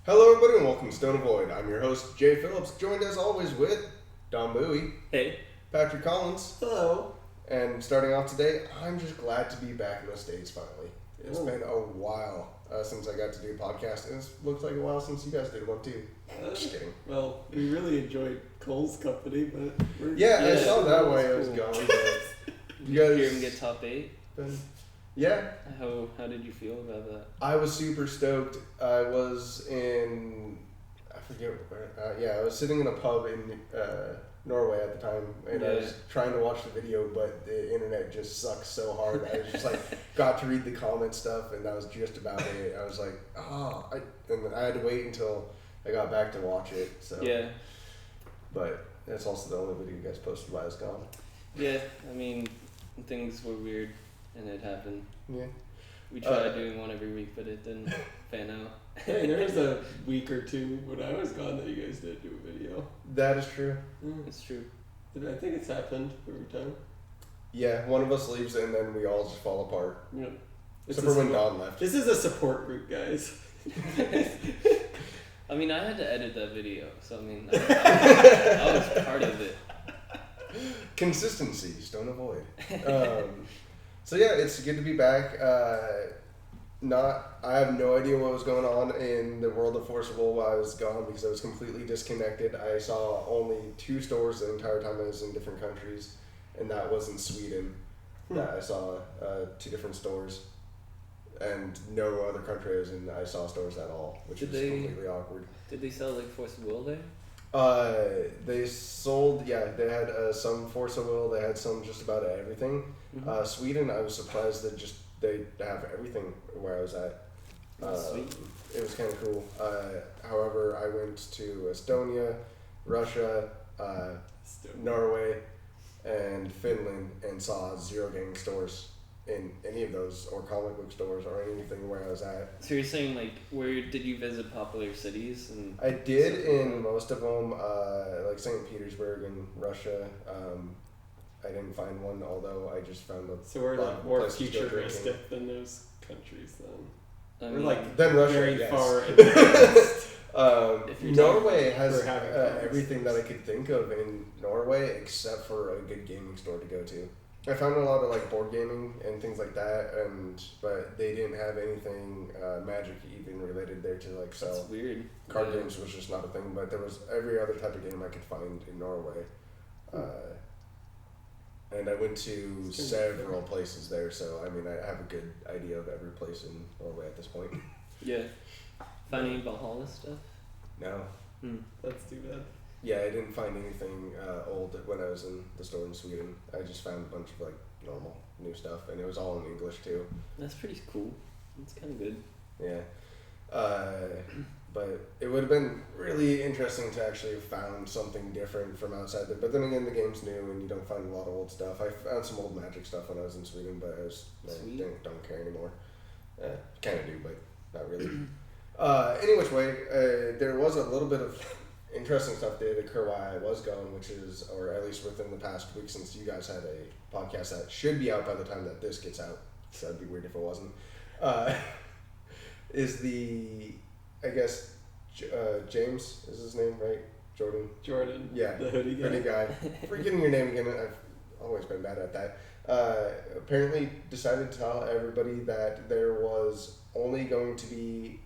Hello everybody and welcome to Stone Avoid. I'm your host, Jay Phillips, joined as always with Don Bowie, Hey. Patrick Collins, Hello. and starting off today, I'm just glad to be back in the States finally. It's been a while since I got to do a podcast, and it looks like a while since you guys did one too. Just kidding. Well, we really enjoyed Cole's company, but I saw that while I was gone. But you guys hear him get top 8? Yeah. How did you feel about that? I was super stoked. I was in, I forget where, I was sitting in a pub in Norway at the time, and I was trying to watch the video, but the internet just sucks so hard. I was just like, got to read the comment stuff, and that was just about it. I was like, and then I had to wait until I got back to watch it. So Yeah. But that's also the only video you guys posted while I was gone. Yeah, I mean, things were weird, and it happened. Yeah. We tried doing one every week, but it didn't fan out. Hey, there was a week or two when I was gone that you guys did do a video. That is true. It's true. I think it's happened every time. Yeah, one of us leaves and then we all just fall apart. Yeah. Except for when Don left. This is a support group, guys. I mean, I had to edit that video, so I mean, I was part of it. Consistencies, don't avoid. So yeah, it's good to be back. I have no idea what was going on in the world of Forcible while I was gone because I was completely disconnected. I saw only 2 stores the entire time I was in different countries, and that was in Sweden. I saw 2 different stores, and no other country I was in I saw stores at all, which was completely awkward. Did they sell like Force of Will there? They sold, they had some Force of Will, they had some just about everything. Mm-hmm. Sweden, I was surprised that they have everything where I was at. Sweet. It was kind of cool. However, I went to Estonia, Russia, Norway, and Finland and saw 0 gaming stores in any of those, or comic book stores, or anything where I was at. So you're saying, like, where did you visit popular cities? And I did in most of them, like St. Petersburg in Russia. I didn't find one, although I just found a So we're lot like of more places to go futuristic than those countries then. I We're mean, like Then Russia, very yes. far advanced. If you're Norway has for having everything that I could think of in Norway except for a good gaming store to go to. I found a lot of like board gaming and things like that, but they didn't have anything Magic even related there to like sell. That's weird. Card games was just not a thing, but there was every other type of game I could find in Norway. And I went to several places there, so I mean I have a good idea of every place in Norway at this point. Yeah. Find any Valhalla stuff? No. That's too bad. Yeah, I didn't find anything old when I was in the store in Sweden. I just found a bunch of like normal new stuff, and it was all in English too. That's pretty cool. It's kind of good. Yeah. But it would have been really interesting to actually have found something different from outside there. But then again, the game's new and you don't find a lot of old stuff. I found some old Magic stuff when I was in Sweden, but I don't care anymore. Kind of do, but not really. Any which way, there was a little bit of interesting stuff did occur while I was gone, which is, or at least within the past week since you guys had a podcast that should be out by the time that this gets out. So that'd be weird if it wasn't. Is the... I guess James is his name, right? Jordan. Yeah, the hoodie guy. Forgetting your name again, I've always been bad at that. Apparently decided to tell everybody that there was only going to be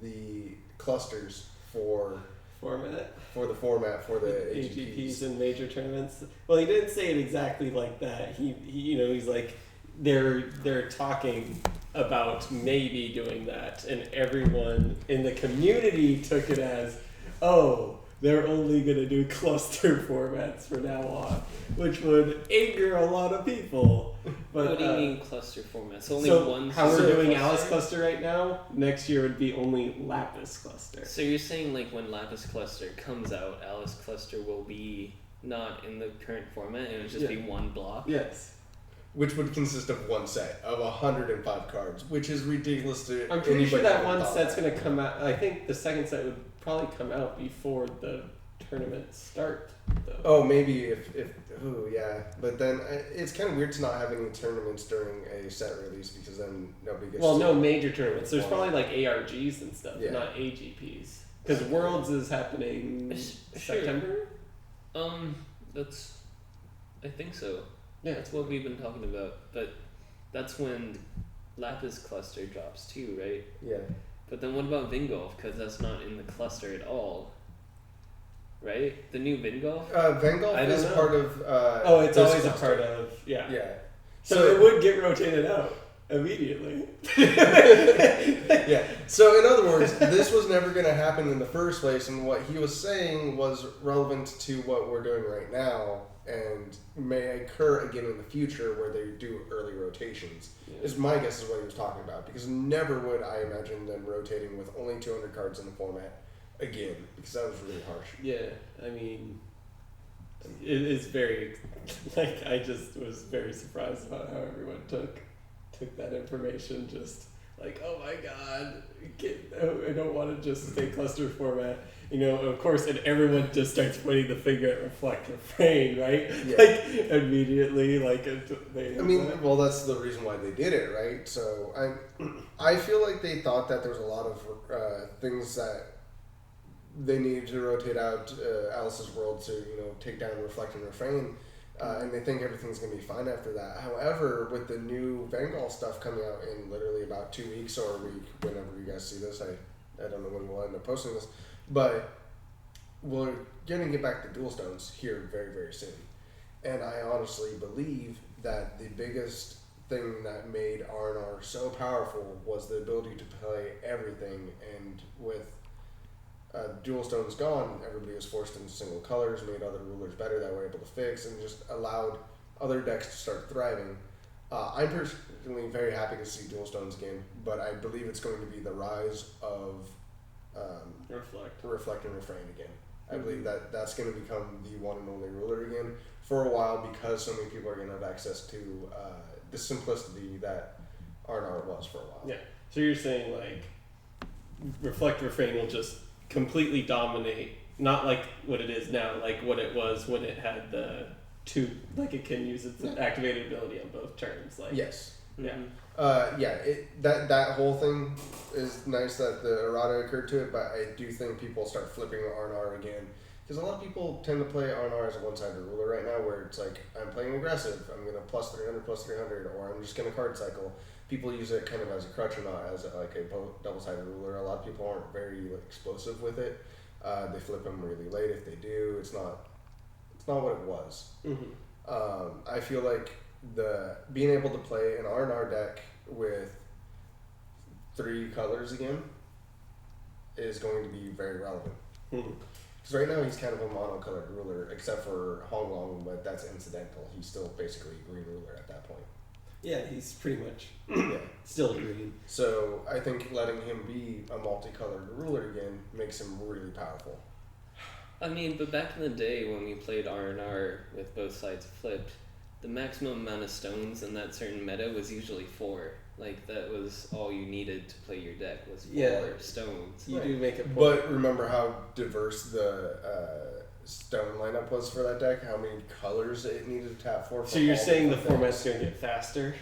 the clusters for the format for the AGPs and major tournaments. Well, he didn't say it exactly like that. He's like they're talking about maybe doing that, and everyone in the community took it as, oh, they're only going to do cluster formats from now on, which would anger a lot of people. But, what do you mean cluster formats? Only so one. How we're doing cluster? Alice Cluster right now, next year would be only Lapis Cluster. So you're saying like when Lapis Cluster comes out, Alice Cluster will be not in the current format, and it would just be one block? Yes. Which would consist of one set of 105 cards, which is ridiculous to I'm pretty sure anybody that one thought set's that. going to come out. I think the second set would probably come out before the tournaments start, though. Oh, maybe if yeah. But then it's kind of weird to not have any tournaments during a set release because then nobody gets. Well, no major tournaments. There's probably like ARGs and stuff, Yeah. not AGPs. Because Worlds is happening September. I think so. Yeah, That's what we've been talking about. But that's when Lapis Cluster drops too, right? Yeah. But then what about Vingolf? Because that's not in the cluster at all. Right? The new Vingolf? Vangolf is know. part of. it's this always cluster. a part of. Yeah. Yeah. So it would get rotated out immediately. Yeah. So in other words, this was never going to happen in the first place, and what he was saying was relevant to what we're doing right now, and may occur again in the future where they do early rotations. Yeah. Is my guess is what he was talking about, because never would I imagine them rotating with only 200 cards in the format again, because that was really harsh. Yeah, I mean, it is very, like, I just was very surprised about how everyone took that information, just like, oh my god, I don't want to just stay cluster format, of course, and everyone just starts pointing the finger at Reflect Refrain, right? Yeah. Like, immediately, like, well, that's the reason why they did it, right? So I feel like they thought that there was a lot of things that they needed to rotate out Alice's World to, take down Reflect and Refrain, and they think everything's going to be fine after that. However, with the new Vanguard stuff coming out in literally about 2 weeks or a week, whenever you guys see this, I don't know when we'll end up posting this, but we're going to get back to Dual Stones here very, very soon. And I honestly believe that the biggest thing that made R&R so powerful was the ability to play everything, and with Dual Stones gone, everybody was forced into single colors, made other rulers better that were able to fix, and just allowed other decks to start thriving. I'm personally very happy to see Dual Stones again, but I believe it's going to be the rise of Reflect and Refrain again. I believe that that's going to become the one and only ruler again for a while, because so many people are going to have access to the simplicity that R&R was for a while. Yeah. So you're saying, like, Reflect Refrain will just completely dominate, not like what it is now, like what it was when it had the two, like it can use its activated ability on both turns. Like, yes. Yeah. That whole thing is nice that the errata occurred to it, but I do think people start flipping R&R again, because a lot of people tend to play R&R as a one-sided ruler right now, where it's like, I'm playing aggressive, I'm going to plus 300, or I'm just going to card cycle. People use it kind of as a crutch or not as like a double-sided ruler. A lot of people aren't very explosive with it. They flip them really late if they do. It's not what it was. Mm-hmm. I feel like being able to play an R&R deck with 3 colors again is going to be very relevant. Because right now he's kind of a monocolored ruler, except for Hong Long, but that's incidental. He's still basically a green ruler at that point. Yeah, he's pretty much still green. So I think letting him be a multicolored ruler again makes him really powerful. I mean, but back in the day when we played R&R with both sides flipped, the maximum amount of stones in that certain meta was usually 4. Like, that was all you needed to play your deck, was 4 stones. You do make it. But remember how diverse the stone lineup was for that deck? How many colors it needed to tap for? So you're saying the format's going to get faster?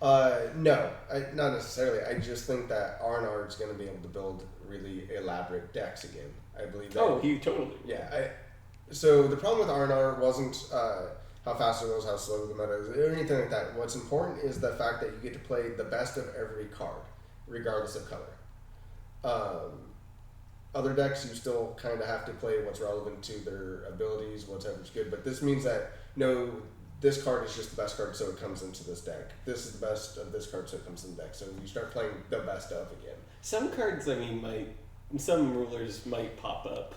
No, not necessarily. I just think that R&R is going to be able to build really elaborate decks again. I believe that. Oh, he totally. Yeah. So the problem with R&R wasn't how fast it was, how slow the meta is, or anything like that. What's important is the fact that you get to play the best of every card, regardless of color. Other decks, you still kind of have to play what's relevant to their abilities, whatever's good. But this means that, no, this card is just the best card, so it comes into this deck. This is the best of this card, so it comes in the deck. So you start playing the best of again. Some cards, I mean, some rulers might pop up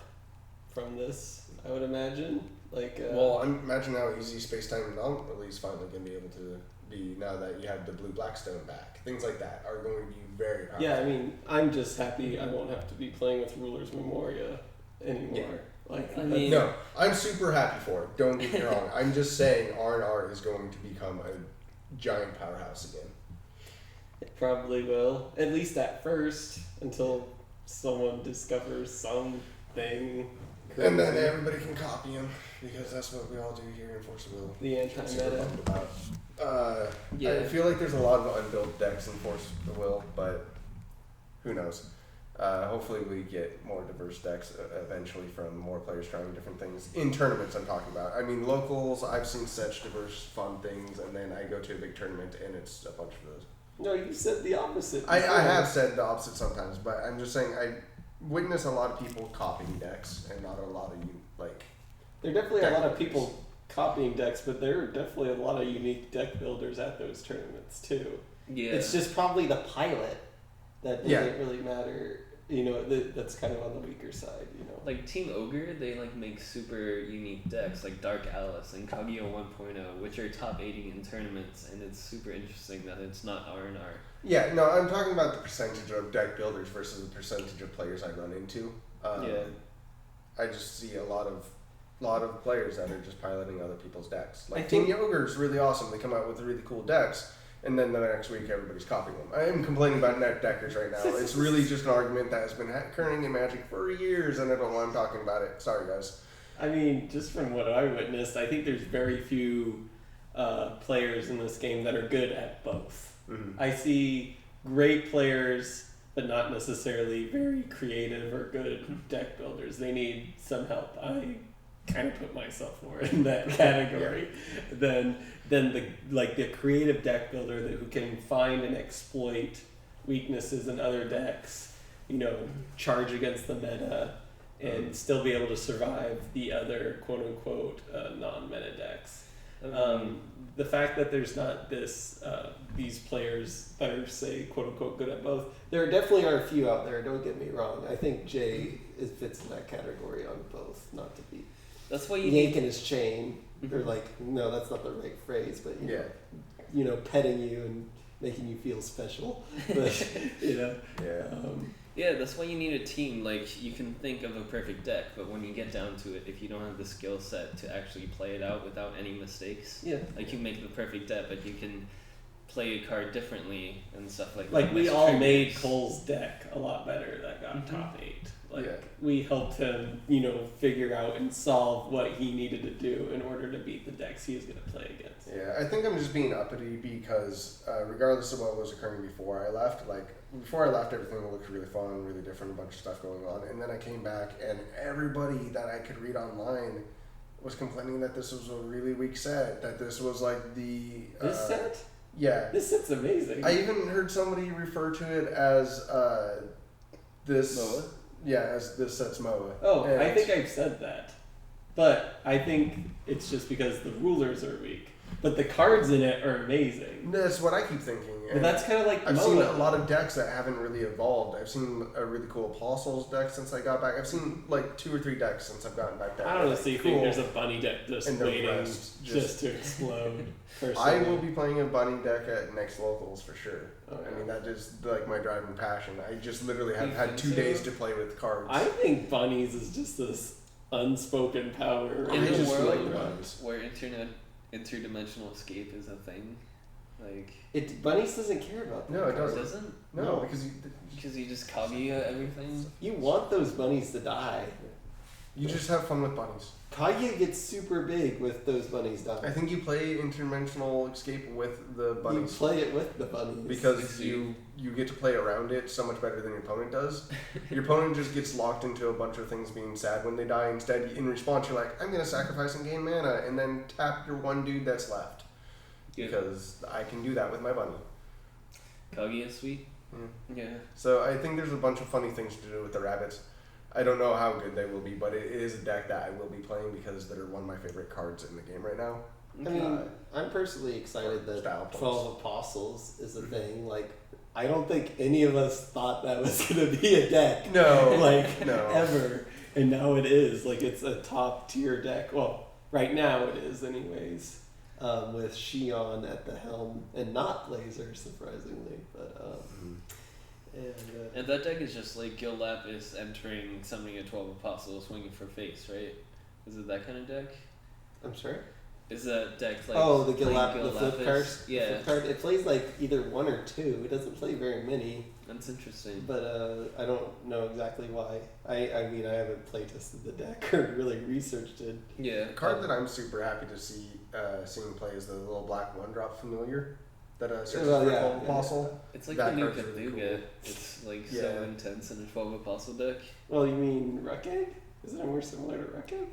from this, I would imagine. Like, well, I'm imagining how easy Space-Time Non-Release finally going to be able to be now that you have the blue black stone back. Things like that are going to be very powerful. Yeah, I mean, I'm just happy I won't have to be playing with Rulers Memoria anymore. Yeah. Like, I mean, no, I'm super happy for it. Don't get me wrong. I'm just saying R&R is going to become a giant powerhouse again. it probably will, at least at first, until someone discovers something And then everybody can copy them, because that's what we all do here in Force of Will. The anti-meta. I feel like there's a lot of unbuilt decks in Force of Will, but who knows? Hopefully we get more diverse decks eventually from more players trying different things. In tournaments I'm talking about. I mean, locals, I've seen such diverse, fun things, and then I go to a big tournament and it's a bunch of those. No, you said the opposite. I have said the opposite sometimes, but I'm just saying I witness a lot of people copying decks and not a lot of There are definitely a lot of people copying decks, but there are definitely a lot of unique deck builders at those tournaments too. Yeah. It's just probably the pilot that doesn't really matter. You know, that's kind of on the weaker side, you know. Like Team Ogre, they like make super unique decks like Dark Alice and Kaguya 1.0, which are top 80 in tournaments, and it's super interesting that it's not R&R. Yeah, no, I'm talking about the percentage of deck builders versus the percentage of players I run into. I just see a lot of players that are just piloting other people's decks. Like Team Ogre is really awesome. They come out with really cool decks, and then the next week everybody's copying them. I am complaining about net deckers right now. It's really just an argument that has been occurring in Magic for years, and I don't know why I'm talking about it. Sorry, guys. I mean, just from what I witnessed, I think there's very few players in this game that are good at both. Mm-hmm. I see great players, but not necessarily very creative or good deck builders. They need some help. I kind of put myself more in that category than the creative deck builder who can find and exploit weaknesses in other decks, you know, charge against the meta and still be able to survive the other quote unquote non-meta decks. The fact that there's not these players that are, say, quote unquote good at both. There definitely are a few out there, don't get me wrong. I think Jay fits in that category on both, not to be That's why you yanking his chain. Or no, that's not the right phrase, but you know, petting you and making you feel special. But you know. Yeah, that's why you need a team. Like, you can think of a perfect deck, but when you get down to it, if you don't have the skill set to actually play it out without any mistakes, like, you make the perfect deck, but you can play a card differently and stuff like that. Like, we all made Cole's deck a lot better that got top 8. Like, we helped him, you know, figure out and solve what he needed to do in order to beat the decks he was going to play against. Yeah, I think I'm just being uppity because regardless of what was occurring before I left, everything looked really fun, really different, a bunch of stuff going on. And then I came back and everybody that I could read online was complaining that this was a really weak set, that this was like the... This set? Yeah. This set's amazing. I even heard somebody refer to it as this... MOA? Yeah, as this set's MOA. Oh, and I think I've said that. But I think it's just because the rulers are weak. But the cards in it are amazing. That's what I keep thinking. But that's kind of like I've MOA. seen a lot of decks that haven't really evolved. I've seen a really cool Apostles deck since I got back. I've seen like 2 or 3 decks since I've gotten back. I honestly think there's a bunny deck just waiting just to explode. I will be playing a bunny deck at next locals for sure. I mean, that is like my driving passion. I just literally have had 2 days to play with cards. I think bunnies is just this unspoken power in the just world like where interdimensional escape is a thing. Like, bunnies doesn't care about that. No, it doesn't. Doesn't? No, because you just Kaguya everything. You want those bunnies to die. You just have fun with bunnies. Kaguya gets super big with those bunnies dying. I think you play interdimensional escape with the bunnies. You play it with the bunnies. Because you get to play around it so much better than your opponent does. Your opponent just gets locked into a bunch of things being sad when they die. Instead, in response, you're like, I'm going to sacrifice and gain mana, and then tap your one dude that's left. Because I can do that with my bunny. Kaguya sweet. Yeah. So I think there's a bunch of funny things to do with the rabbits. I don't know how good they will be, but it is a deck that I will be playing because they're one of my favorite cards in the game right now. I mean, I'm personally excited that Style points. 12 Apostles is a thing. Like, I don't think any of us thought that was going to be a deck. No. Ever. And now it is. Like, it's a top tier deck. Well, right now it is anyways. With Shion at the helm and not Laser, surprisingly. But, and that deck is just like Gil Lapis entering summoning a 12 Apostles swinging for face, right? Is it that kind of deck? I'm sorry? Is that deck like the playing the flip card. Yeah. The flip card. It plays like either 1 or 2. It doesn't play very many. That's interesting. But I don't know exactly why. I mean, I haven't play tested the deck or really researched it. Yeah. The card that I'm super happy to see seeing play is the little black 1-drop familiar that searches for a apostle. It's like That the new card's really Cthulhu. cool. It's like Yeah. so intense in a 12 apostle deck. Well, you mean Ruckegg? Isn't it more similar to Ruckegg?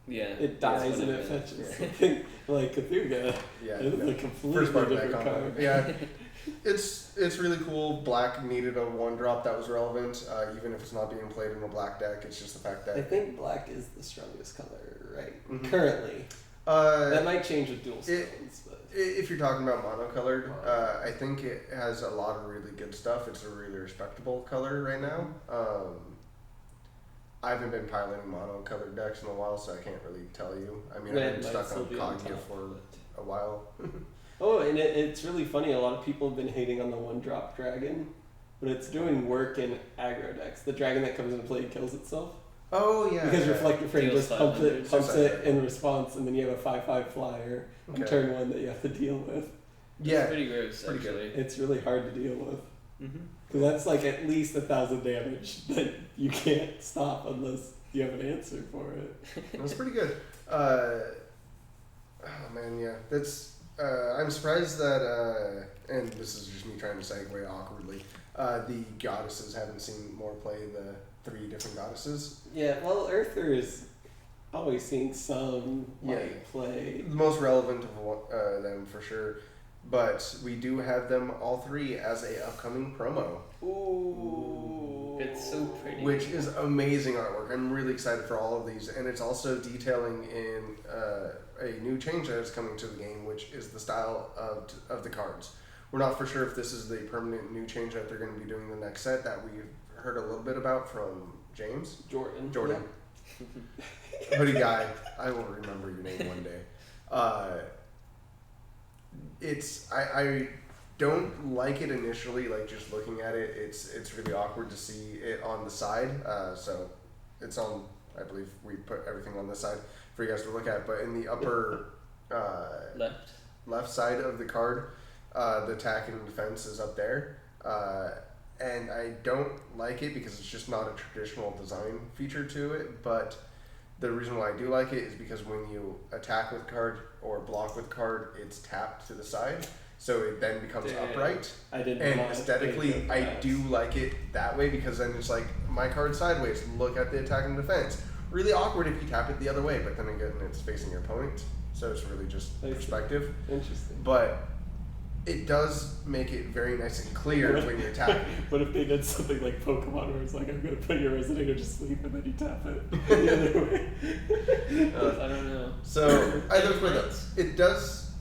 Yeah. It that's dies what and I it meant. fetches something like Cthulhu. Yeah, It's no. a completely First part of that different combo. card. Yeah, it's really cool. Black needed a 1-drop that was relevant, even if it's not being played in a black deck. It's just the fact that I think black is the strongest color, right? Mhm. Currently. That might change with dual it- stones, but if you're talking about monocolored, I think it has a lot of really good stuff. It's a really respectable color right now. I haven't been piloting monocolored decks in a while, so I can't really tell you. I mean, Red I've been might stuck still on be on Kaguya top, for but- a while. Oh, and it's really funny. A lot of people have been hating on the 1-drop dragon, but it's doing work in aggro decks. The dragon that comes into play and kills itself. Oh yeah. Because yeah. Reflective Frame Deals just pumps it 500. in response, and then you have a 5/5 flyer on Okay. turn 1 that you have to deal with. Yeah. It's pretty gross, Pretty good. actually. It's really hard to deal with. Mm-hmm. Because that's like at least 1,000 damage that you can't stop unless you have an answer for it. That's pretty good. Oh man, yeah. That's. I'm surprised that, and this is just me trying to segue awkwardly. The goddesses haven't seen more play. The 3 different goddesses. Yeah, well, Earther is always seeing some Yeah. play. The most relevant of them for sure. But we do have them all 3 as a upcoming promo, Ooh. It's so pretty. which is amazing artwork. I'm really excited for all of these, and it's also detailing in a new change that is coming to the game, which is the style of the cards. We're not for sure if this is the permanent new change that they're going to be doing the next set that we've heard a little bit about from James. Jordan. Hoodie guy, I will remember your name one day. I don't like it initially, like just looking at it, it's really awkward to see it on the side. So it's on, I believe we put everything on this side for you guys to look at, but in the upper left side of the card, the attack and defense is up there. And I don't like it because it's just not a traditional design feature to it, but the reason why I do like it is because when you attack with card or block with card, it's tapped to the side, so it then becomes upright. I didn't. And aesthetically, I do like it that way because then it's like my card sideways. Look at the attack and defense. Really awkward if you tap it the other way, but then again, it's facing your opponent, so it's really just perspective. Interesting. But it does make it very nice and clear when you're tapping. What if they did something like Pokemon where it's like, I'm going to put your Resonator to sleep and then you tap it the other way? I don't know. So either way, it does.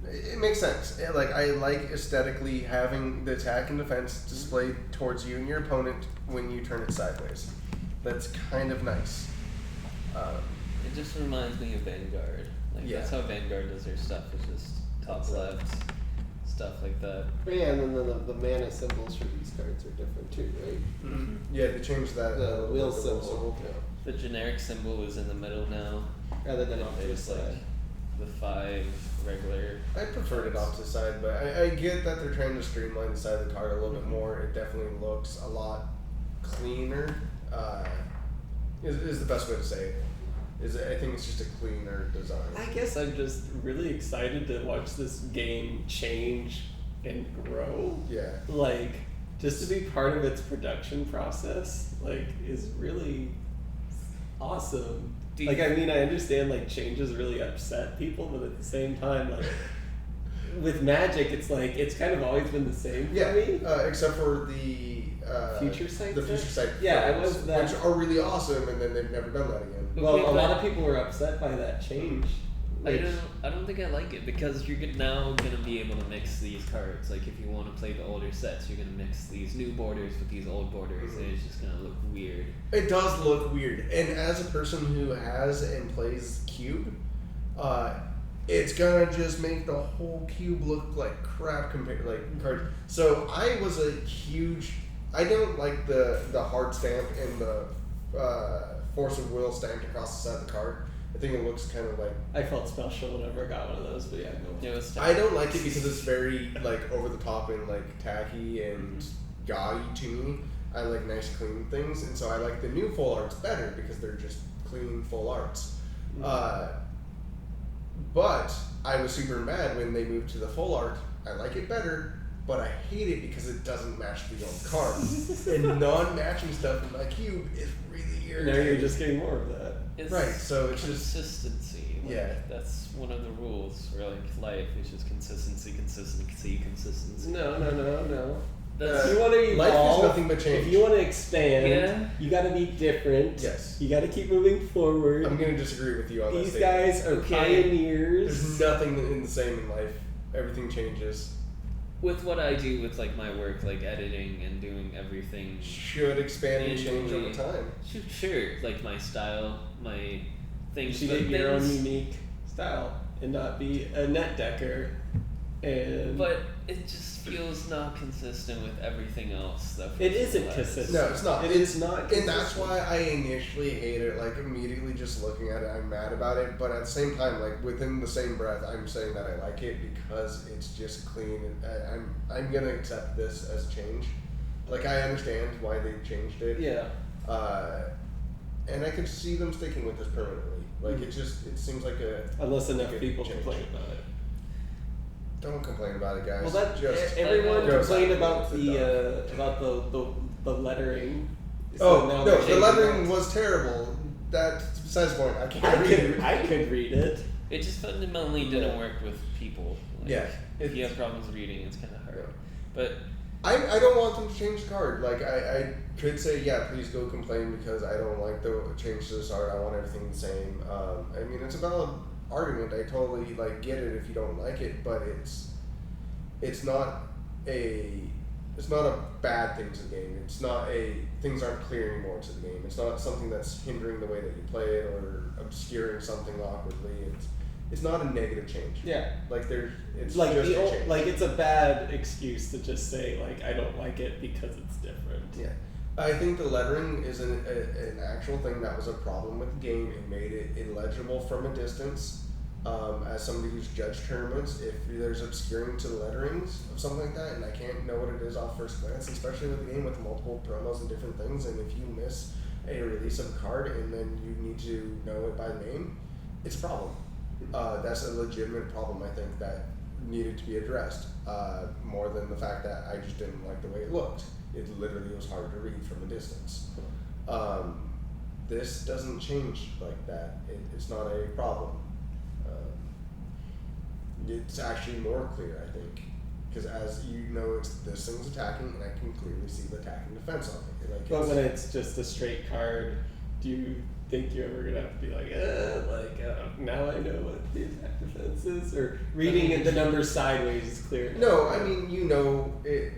It makes sense. Like I like aesthetically having the attack and defense displayed towards you and your opponent when you turn it sideways. That's kind of nice. It just reminds me of Vanguard. Like Yeah. that's how Vanguard does their stuff. It's just top left, stuff like that. Yeah, and then the mana symbols for these cards are different too, right? Mm-hmm. Yeah, they changed that. The wheel the symbol. The generic symbol is in the middle now. Rather than And off to the there's side. the 5 regular. I preferred it off to the side, but I get that they're trying to streamline the side of the card a little bit more. It definitely looks a lot cleaner. Is the best way to say it. I think it's just a cleaner design. I guess I'm just really excited to watch this game change and grow. Yeah. Like, just to be part of its production process, like, is really awesome. Like, I mean, I understand, like, changes really upset people, but at the same time, like, with Magic, it's like, it's kind of always been the same for me. Except for the Future Sight the Future Sight Yeah, it cards, was that. which are really awesome, and then they've never done that again. Well, Okay, a but lot of people were upset by that change. I don't think I like it because you're now gonna be able to mix these cards. Like if you want to play the older sets, you're gonna mix these new borders with these old borders, and it's just gonna look weird. It does look weird, and as a person who has and plays Cube, it's gonna just make the whole Cube look like crap compared like cards. So I was a huge. I don't like the hard stamp and the force of will stamped across the side of the card. I think it looks kind of like. I felt special whenever I got one of those, but yeah, go. It was I don't like it because it's very like over the top and like tacky and gaudy to me. I like nice clean things, and so I like the new full arts better because they're just clean full arts. But I was super mad when they moved to the full art. I like it better, but I hate it because it doesn't match the old cards. And non-matching stuff in my cube is really irritating. Now you're just getting more of that. It's right, so it's just consistency. Like, yeah. That's one of the rules for like life. It's just consistency. No. That's, If you want to evolve, life is nothing but change. if you want to expand, Yeah. you got to be different. Yes. You got to keep moving forward. I'm going to disagree with you on that These statement. guys are Okay. pioneers. There's nothing in the same in life. Everything changes. with what I do with like my work, like editing and doing everything. Should expand and change over Annually. time. Sure, like my style, my You things. should but get your own things- unique style and not be a net decker. And But it just feels not consistent with everything else that. it isn't Frozen has. consistent. No, it's not. It is not And consistent. that's why I initially hate it. Like immediately just looking at it, I'm mad about it. But at the same time, like within the same breath, I'm saying that I like it because it's just clean. And I'm gonna accept this as change. Like I understand why they changed it. Yeah. And I could see them sticking with this permanently. Like it seems like a. Unless enough good people change. complain about it. Don't complain about it, guys. Well, that just everyone go complained outside about the lettering. Oh now no, they're the changing lettering that. was terrible. That's besides the point. I can't read it. I could read it. It just fundamentally didn't work with people. Like, Yeah, if you have problems reading, it's kind of hard. Yeah. But I don't want them to change the card. Like I could say, yeah, please go complain because I don't like the change to this art. I want everything the same. I mean, it's a valid argument. I totally like get it if you don't like it, but it's not a bad thing to the game. It's not things aren't clear anymore to the game. It's not something that's hindering the way that you play it or obscuring something awkwardly. It's not a negative change. Yeah. Like it's Like just a change. like it's a bad excuse to just say like I don't like it because it's different. Yeah, I think the lettering is an actual thing that was a problem with the game. It made it illegible from a distance. As somebody who's judged tournaments, if there's obscuring to the letterings of something like that, and I can't know what it is off first glance, especially with a game with multiple promos and different things, and if you miss a release of a card and then you need to know it by name, it's a problem. That's a legitimate problem, I think, that needed to be addressed, more than the fact that I just didn't like the way it looked. It literally was hard to read from a distance. This doesn't change like that. It's not a problem. It's actually more clear, I think, because as you know, this thing's attacking, and I can clearly see the attack and defense on it. Like But when it's just a straight card, do you think you're ever gonna have to be like, now I know what the attack defense is, or reading the numbers sideways is clear? no, I mean you know it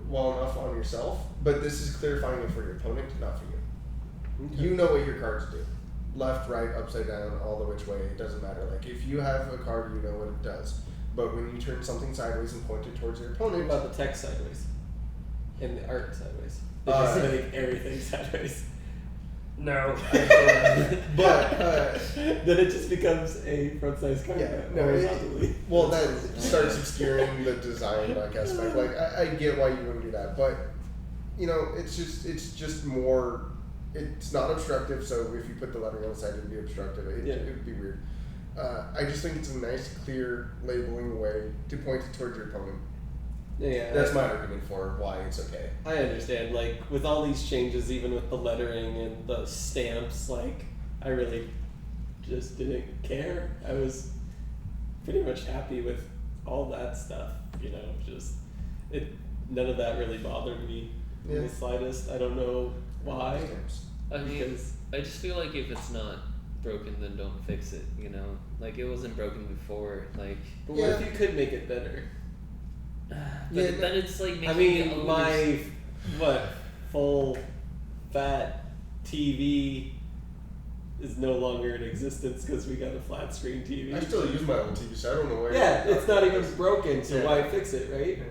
well enough on yourself, but this is clarifying it for your opponent, not for you. Okay. You know what your cards do. Left, right, upside down, all the which way, it doesn't matter. Like, if you have a card, you know what it does. But when you turn something sideways and point it towards your What opponent... about the text sideways? And the art sideways? They just make everything sideways. No. Then but, it just becomes a front size card. yeah, no, horizontally. well, that starts obscuring the design, like, aspect. Like, I get why you wouldn't do that, but, you know, it's just more... It's not obstructive, so if you put the lettering on the side, it would be obstructive. It would be weird. I just think it's a nice, clear labeling way to point it towards your opponent. Yeah, That's my argument for why it's okay. I understand. Like with all these changes, even with the lettering and the stamps, like I really just didn't care. I was pretty much happy with all that stuff. You know, just none of that really bothered me in the slightest. I don't know why. I mean, Because I just feel like if it's not broken, then don't fix it. You know, like it wasn't broken before. Like, but what if you could make it better? but Yeah, then it's like making I it mean, my full fat TV is no longer in existence because we got a flat screen TV. I still use my old TV, so I don't know where. Yeah, it's not even broken, so Yeah. why fix it, right?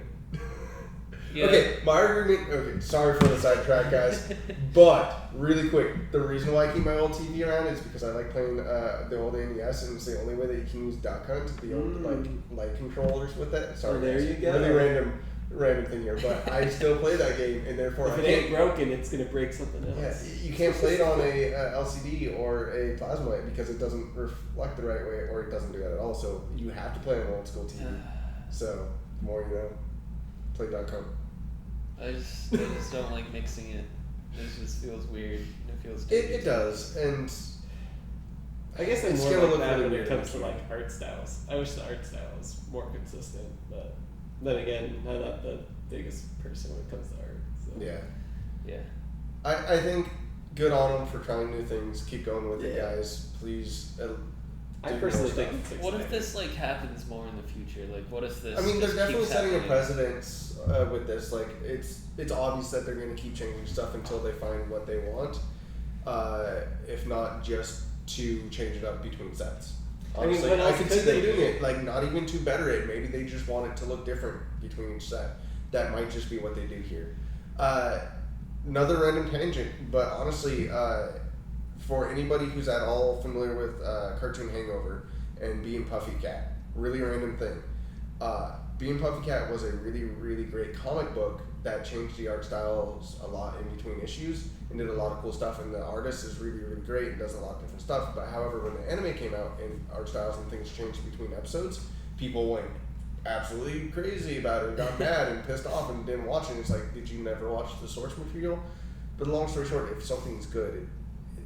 Yeah. Okay, my argument. Okay, sorry for the sidetrack, guys. But really quick, the reason why I keep my old TV around is because I like playing the old NES, and it's the only way that you can use Duck Hunt, the old like light controllers with it. Sorry, there guys. you go. Really random thing here, but I still play that game, and therefore If I it can't. ain't broken, it's gonna break something Yeah, else. you can't play it on a LCD or a plasma light because it doesn't reflect the right way, or it doesn't do that at all. So you have to play on an old school TV. So the more you know, play Duck Hunt. I just don't like mixing it. It just feels weird. It feels. It does, and I guess I'm it's more gonna like look that really when weird it comes to in the like art styles. I wish the art style was more consistent, but then again, I'm not the biggest person when it comes to art. So. yeah. Yeah. I think good on them for trying new things. Keep going with it, Yeah. guys. Please. I do personally more think stuff. it's exciting. What if this like happens more in the future? Like, what if this? I mean, they're just definitely keeps setting a happening? precedence with this. Like, it's obvious that they're going to keep changing stuff until they find what they want. If not just to change it up between sets. I mean, Honestly, what I else can could see them they doing do? it. Like, not even to better it. Maybe they just want it to look different between each set. That might just be what they do here. Another random tangent, but honestly, for anybody who's at all familiar with Cartoon Hangover and Being Puffy Cat, really random thing. Being Puffy Cat was a really, really great comic book that changed the art styles a lot in between issues and did a lot of cool stuff, and the artist is really, really great and does a lot of different stuff. But however, when the anime came out and art styles and things changed between episodes, people went absolutely crazy about it and got mad and pissed off and didn't watch it. It's like, did you never watch the source material? But long story short, if something's good,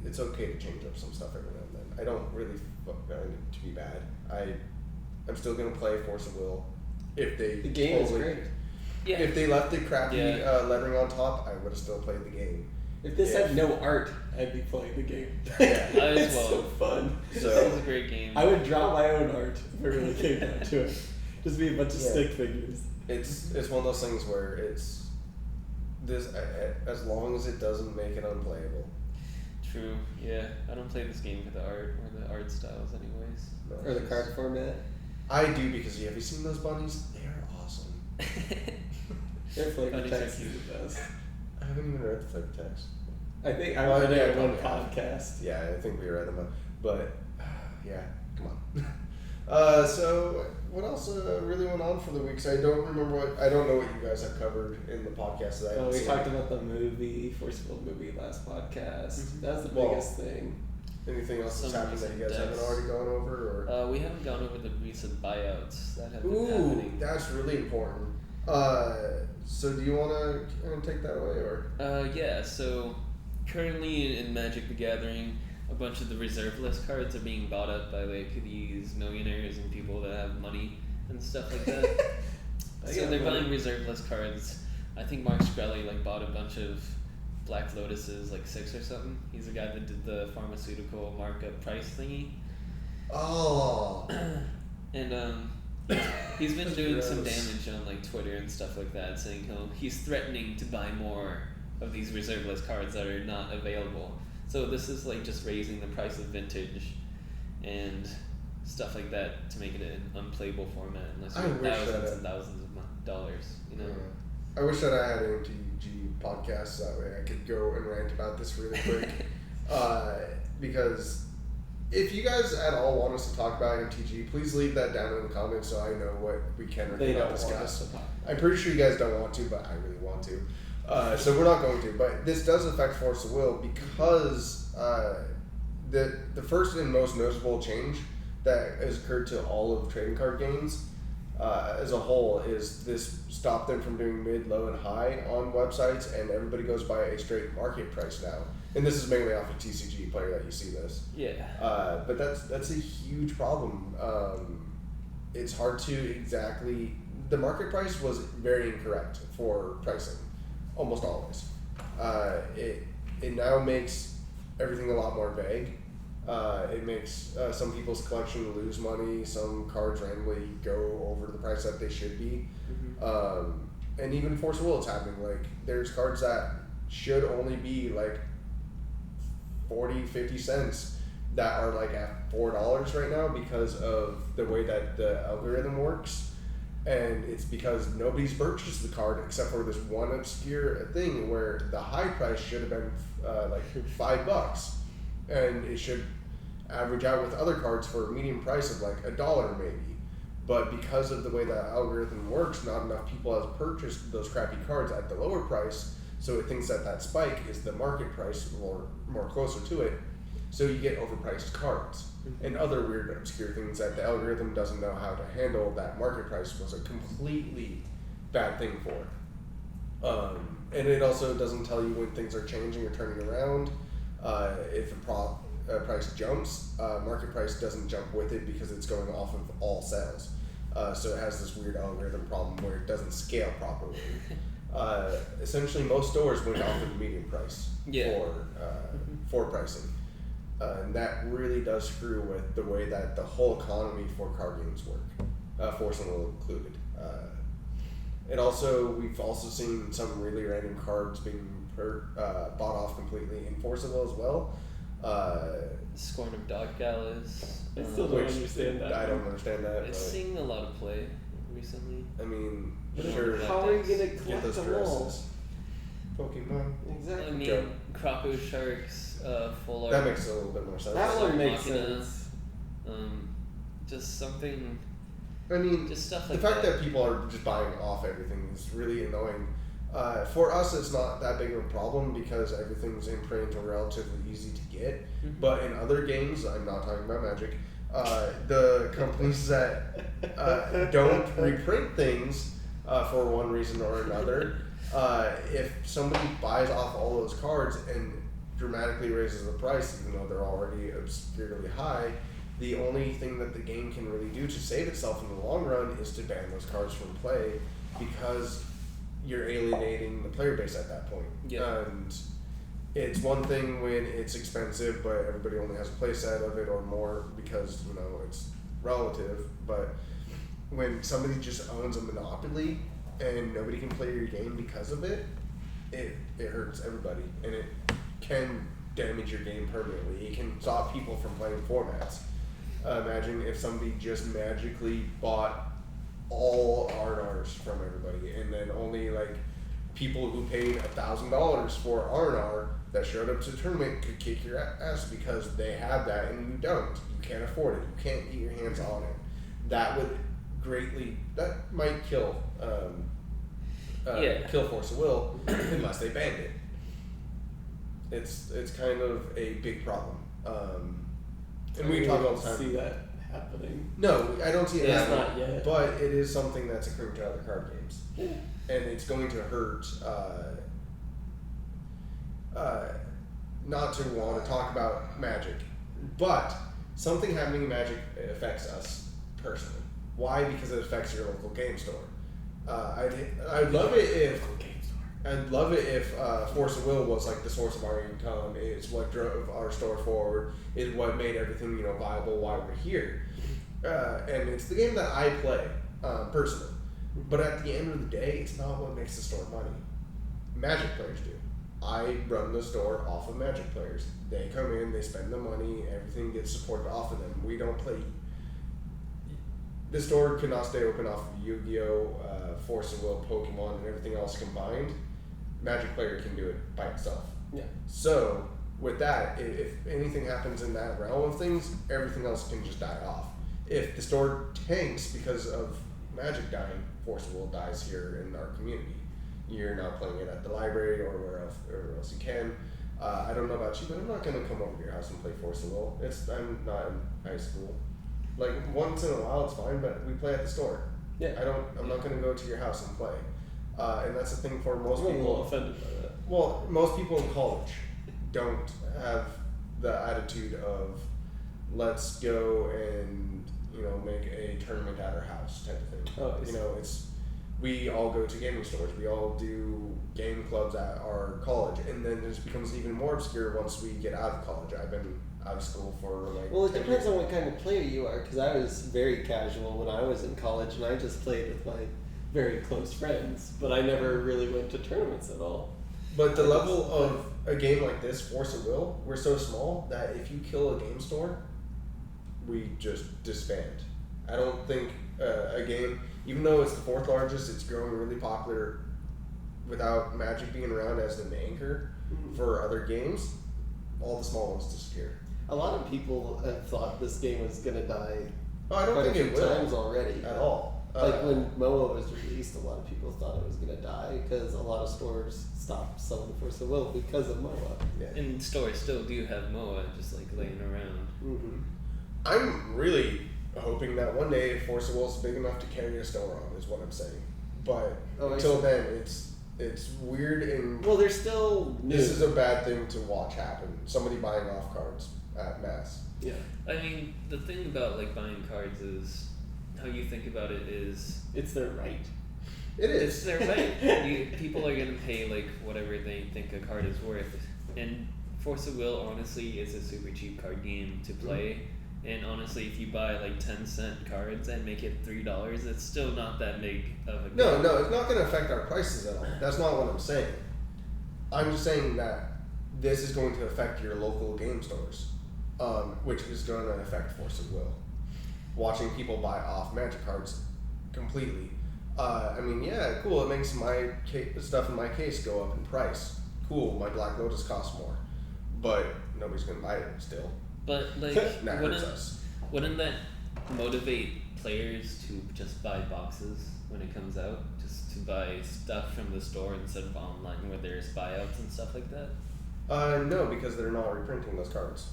it's okay to change up some stuff every now and then. I don't really fuck it to be bad. I'm still gonna play Force of Will if they The game is great. Yeah. If they left the crappy Yeah. lettering on top, I would have still played the game. If this had no art, I'd be playing the game. Yeah. I as It's well. so fun. This So- is a great game. I would draw my own art if it really came down to it. Just be a bunch of Yeah. stick figures. It's one of those things where it's this as long as it doesn't make it unplayable. True. Yeah. I don't play this game for the art or the art styles, anyways. No, Or the it's- card format. I do because have you seen those bunnies? They are awesome. Their flavor Bunnies are text is cute. the best. I haven't even read the flavor text. I think I Well, read yeah, it on one probably have. podcast. Yeah, I think we read them, but yeah, come on. So what else really went on for the week? 'Cause I don't know what you guys have covered in the podcast that I Well, haven't we seen. talked about the movie, Forceful movie last podcast. Mhm. That's the Well, biggest thing. Anything else that's Some happened that you guys recent haven't deaths. already gone over? Or We haven't gone over the recent buyouts that have been ooh, happening. that's really important. So do you want to take that away, or? Yeah, so currently in Magic the Gathering, a bunch of the reserve list cards are being bought up by like these millionaires and people that have money and stuff like that. I So got they're money. buying reserve list cards. I think Mark Shkreli like bought a bunch of Black Lotuses, like 6 or something. He's the guy that did the pharmaceutical markup price thingy. Oh. And he's been doing some Gross. damage on like Twitter and stuff like that, saying he's threatening to buy more of these reserve list cards that are not available. So this is like just raising the price of vintage and stuff like that to make it an unplayable format unless I you have wish thousands that- and thousands of dollars, you know. I wish that I had an MTG podcast that way I could go and rant about this really quick. Because if you guys at all want us to talk about MTG, please leave that down in the comments so I know what we can or They cannot don't want us discuss. to talk. I'm pretty sure you guys don't want to, but I really want to. So we're not going to. But this does affect Force of Will because the first and most noticeable change that has occurred to all of trading card games as a whole is this stopped them from doing mid, low, and high on websites, and everybody goes by a straight market price now. And this is mainly off of TCG Player that you see this. Yeah. But that's a huge problem. It's hard to exactly. The market price was very incorrect for pricing, almost always. It now makes everything a lot more vague. It makes some people's collection lose money. Some cards randomly go over the price that they should be. And even Force of Will, it's happening. Like there's cards that should only be like 40-50 cents that are like at $4 right now because of the way that the algorithm works. And it's because nobody's purchased the card except for this one obscure thing where the high price should have been like $5, and it should average out with other cards for a medium price of like $1 maybe. But because of the way the algorithm works, not enough people have purchased those crappy cards at the lower price, so it thinks that spike is the market price or more closer to it. So you get overpriced cards and other weird obscure things that the algorithm doesn't know how to handle. That market price was a completely bad thing for. And it also doesn't tell you when things are changing or turning around. If a price jumps, market price doesn't jump with it because it's going off of all sales. So it has this weird algorithm problem where it doesn't scale properly. Essentially, most stores went off of the median price for pricing. And that really does screw with the way that the whole economy for card games work, Force and Will included. We've also seen some really random cards being bought off completely in Force and Will as well. Scorn of Dog Gallows. I still don't understand that. I don't understand that. It's seeing a lot of play recently. I mean, But sure. How are you gonna Get collect those them all? dresses. Pokemon. Exactly. I mean, Go. Krakow Sharks, Full Art. That makes a little bit more sense. That one makes Machina. sense. Just something, I mean, just stuff the like fact that. that people are just buying off everything is really annoying. For us, it's not that big of a problem because everything's in print or relatively easy to get. Mhm. But in other games, I'm not talking about Magic, the companies that don't reprint things for one reason or another, if somebody buys off all those cards and dramatically raises the price, even though they're already obscurely high, the only thing that the game can really do to save itself in the long run is to ban those cards from play, because you're alienating the player base at that point. Yeah. And it's one thing when it's expensive, but everybody only has a play set of it or more because, it's relative. But when somebody just owns a monopoly and nobody can play your game because of it, it hurts everybody. And it can damage your game permanently. It can stop people from playing formats. Imagine if somebody just magically bought all R&Rs from everybody, and then only like people who paid $1,000 for R&R that showed up to the tournament could kick your ass because they have that and you don't. You can't afford it. You can't get your hands on it. That might kill kill Force of Will unless they banned it. It's kind of a big problem. And we talk all the time. See that happening. No, I don't see it It's happening. not yet. But it is something that's occurring to other card games. And it's going to hurt, not to want to talk about Magic, but something happening in Magic affects us personally. Why? Because it affects your local game store. I'd love it if Force of Will was like the source of our income. It's what drove our store forward. It's what made everything viable while we're here. And it's the game that I play personally. But at the end of the day, it's not what makes the store money. Magic players do. I run the store off of Magic players. They come in, they spend the money, everything gets supported off of them. We don't play. The store could not stay open off of Yu-Gi-Oh, Force of Will, Pokemon, and everything else combined. Magic player can do it by itself. Yeah. So with that, if anything happens in that realm of things, everything else can just die off. If the store tanks because of Magic dying, Force of Will dies here in our community. You're not playing it at the library or wherever else you can. I don't know about you, but I'm not gonna come over to your house and play Force of Will. I'm not in high school. Like once in a while, it's fine, but we play at the store. Yeah. I'm not gonna go to your house and play. And that's the thing for most I'm a little people. offended by that. Well, most people in college don't have the attitude of let's go and make a tournament at our house type of thing. Oh, I see. We all go to gaming stores. We all do game clubs at our college, and then it becomes even more obscure once we get out of college. I've been out of school for Well, it 10 depends years. on what kind of player you are, because I was very casual when I was in college, and I just played with my very close friends, but I never really went to tournaments at all. But the level of a game like this, Force of Will, we're so small that if you kill a game store, we just disband. I don't think a game, even though it's the 4th largest, it's growing really popular without Magic being around as an anchor for other games. All the small ones disappear. A lot of people have thought this game was gonna die. Oh, I don't quite think a it few will times already at all. Like when MOA was released, a lot of people thought it was gonna die because a lot of stores stopped selling Force of Will because of MOA. Yeah. And stores still do have MOA just like laying around. Mm-hmm. I'm really hoping that one day Force of Will is big enough to carry a store on, is what I'm saying. But until then, it's weird and Well, they're still new. this is a bad thing to watch happen. Somebody buying off cards at mass. Yeah. I mean, the thing about like buying cards is how you think about it is It's their right. It it's is. their right. People are gonna pay like whatever they think a card is worth, and Force of Will honestly is a super cheap card game to play. And honestly, if you buy like 10-cent cards and make it $3, it's still not that big of a No, game. no, it's not going to affect our prices at all. That's not what I'm saying. I'm just saying that this is going to affect your local game stores, which is going to affect Force of Will. Watching people buy off Magic cards completely. I mean, yeah, cool. It makes my stuff in my case go up in price. Cool, my Black Lotus costs more, but nobody's going to buy it still. But like, That hurts us. wouldn't that motivate players to just buy boxes when it comes out? Just to buy stuff from the store instead of online where there's buyouts and stuff like that? No, because they're not reprinting those cards.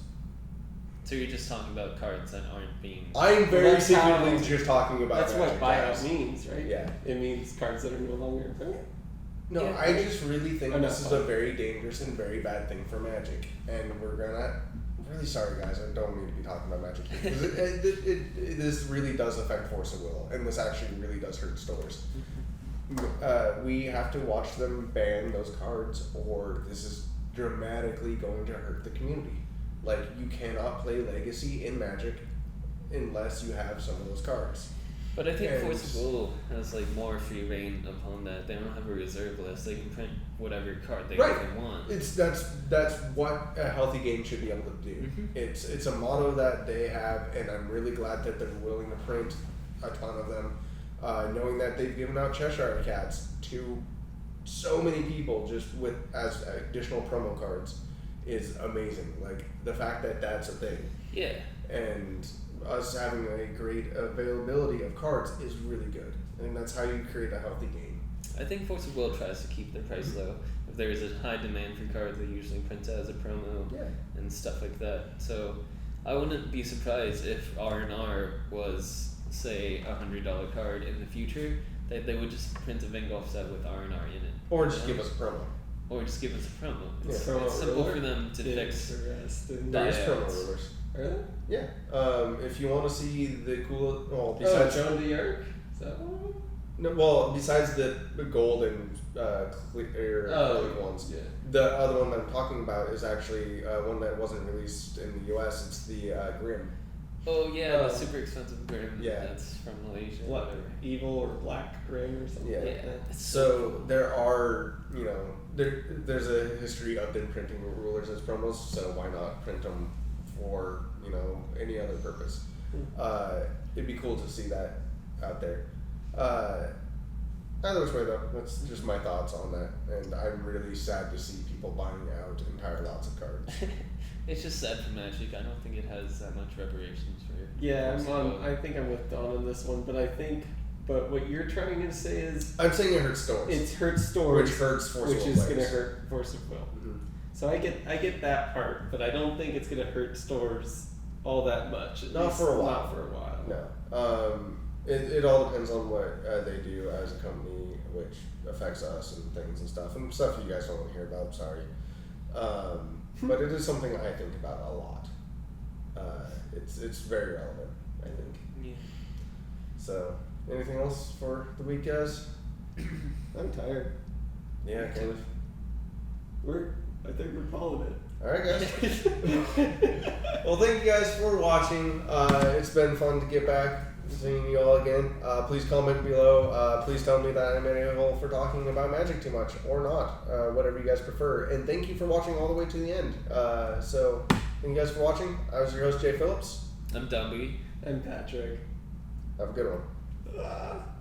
So you're just talking about cards that aren't being... I'm very that's how- secretly just talking about That's what Magic buyout cards. means, right? Yeah. It means cards that are no longer in print. No, Yeah. I just really think Oh, no, this is fine. a very dangerous and very bad thing for Magic, and we're gonna. I'm really sorry, guys. I don't mean to be talking about Magic here, 'cause this really does affect Force of Will, and this actually really does hurt stores. We have to watch them ban those cards, or this is dramatically going to hurt the community. Like, you cannot play Legacy in Magic unless you have some of those cards. But I think And- Force of Will has like more free reign upon that. They don't have a reserve list. They can print whatever card they Right. really want. That's what a healthy game should be able to do. Mhm. It's a motto that they have, and I'm really glad that they're willing to print a ton of them, knowing that they've given out Cheshire Cats to so many people just with as additional promo cards is amazing. Like, the fact that that's a thing, Yeah. and us having a great availability of cards is really good, and that's how you create a healthy game. I think Force of Will tries to keep their price low. If there is a high demand for cards, they usually print it as a promo Yeah. and stuff like that. So I wouldn't be surprised if R&R was, say, $100 card in the future, that they would just print a Vengolf set with R&R in it. Or just give us a promo. Or just give us a promo. It's, Yeah. it's simple Promo for them to fix. Interesting. There is promo Buyouts. rulers. Are there? Yeah. If you want to see the cool, well, Oh, besides Joan d'Arc? Is that one? no, well, besides the gold and clear acrylic ones, Yeah. the other one that I'm talking about is actually one that wasn't released in the U.S. It's the Grim. Oh yeah, the super expensive Grim. Yeah. That's from Malaysia. What? Whatever. Evil or Black Grim or something Yeah. like that? It's So there are, there's a history of them printing rulers as promos. So why not print them for any other purpose? It'd be cool to see that out there. Either which way though, that's just my thoughts on that, and I'm really sad to see people buying out entire lots of cards. It's just sad for Magic. I don't think it has that much reparations for. Yeah, Force of Will. I think I'm with Don on this one, but what you're trying to say is I'm saying it hurts stores, it hurts stores, which hurts Force which of Will is going to players. hurt Force of Will. Mhm. So I get that part, but I don't think it's going to hurt stores all that much. At Not least for a while. Not for a while. No. It all depends on what they do as a company, which affects us and things and stuff you guys don't want to hear about. Sorry, but it is something I think about a lot. It's very relevant, I think. Yeah. So, anything else for the week, guys? I'm tired. Yeah, kind of. I think we're calling it. All right, guys. Well, thank you guys for watching. It's been fun to get back seeing you all again. Please comment below. Please tell me that I'm an a-hole for talking about Magic too much or not. Whatever you guys prefer. And thank you for watching all the way to the end. So, thank you guys for watching. I was your host, Jay Phillips. I'm Dumby. I'm Patrick. Have a good one. Ah.